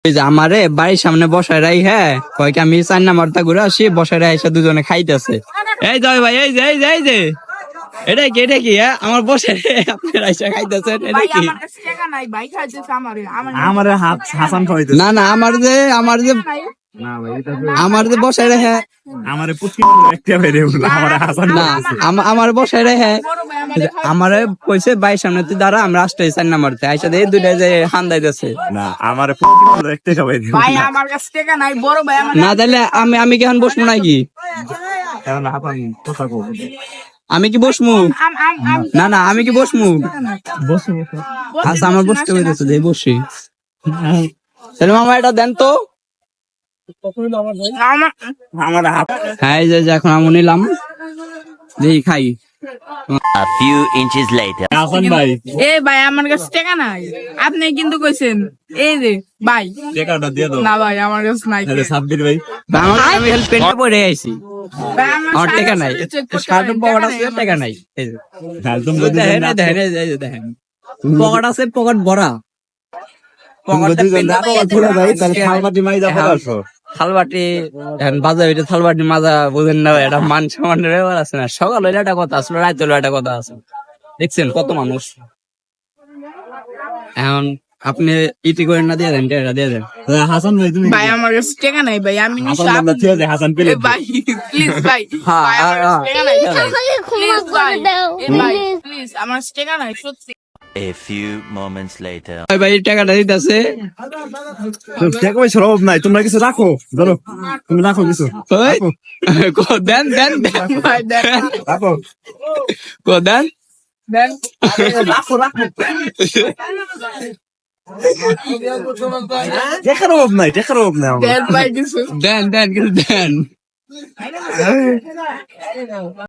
ওই যে আমারে বাড়ির সামনে বসায় রাই, হ্যাঁ কয়েক আমি 4 নাম্বারটা ঘুরে আসি, বসায় রাই এসে দুজনে খাইতেছে। এই জয় ভাই, এই যে এটা কি হ্যাঁ আমার বসে আপনার আইসা খাইতেছেন, এটা কি? হাসান খাওয়াইতে না না, আমার যে বসায় রে, হ্যাঁ আমারে পুচকি একটা বেরে বলল আমারে হাসান না আমার বসায় রে, হ্যাঁ আমারে কইছে বাড়ির সামনে তুই দাঁড়া, আমরা আসতে 4 নাম্বারতে আইসা দিয়ে দুইটা যে হান্দাইতেছে। না আমারে পুচকি একটা খাওয়াই দিল ভাই আমার কাছে টাকা নাই, বড় ভাই আমার না তাহলে আমি কেমন বসবো নাকি? এখন হাসান কথা কও আমি কি বসমু? না না, আমি কি বসমু? বসো আচ্ছা আমার বসতে হইতেছে, যে বসি। তাহলে মামা এটা দেন তো। আমার হাত হ্যাঁ এই যে এখন আমি নিলাম, দেখি খাই। A few inches later. Hasan ভাই এ ভাই আমার কাছে টাকা নাই, আপনি কিন্তু কইছেন এই যে ভাই টাকাটা দিয়ে দাও না ভাই আমার কাছে নাই। আরে সাব্বির ভাই আমি হেল্প পেন্টে পরে আইছি, ভাই আমার টাকা নাই, শার্টের পকেট আছে, নাই। টাকা নাই। এই যে একদম দেখেন দেখেন পকেট আছে, পকেট ভরা, পকেটে খালবাটি মাই যাবো আসো থালবাটি এখন বাজার হইতে থালবাটি মাজা বুঝেন না, এটা মান সম্মানের ব্যাপার আছে না। সকাল হইলে একটা কথা আসলো, রাত হইলে একটা কথা আছে, দেখছেন কত মানুষ। এখন আপনি ইটি করে না দিয়ে দেন, টাকা দিয়ে দেন। হাসান ভাই তুমি ভাই আমার কাছে টাকা নাই ভাই, আমি হাসান নিশ্চয় আমরা ঠিক আছে হাসান পেলে ভাই প্লিজ ভাই হ্যাঁ, ভাই, আমার হ্যাঁ, কাছে টাকা নাই প্লিজ ভাই ভাই হ্যাঁ। প্লিজ আমার কাছে টাকা নাই সত্যি। A few moments later. ভাই টাকাটা দিতেছে। টাকা পয়সার অভাব নাই, তোমরা কিছু রাখো, ধরো তুমি রাখো কিছু দেন ভাই দেন রাখো দেন দেন রাখো রাখো টাকার অভাব নাই, টাকার অভাব নাই আমার দেন ভাই কিছু দেন কিন্তু দেন।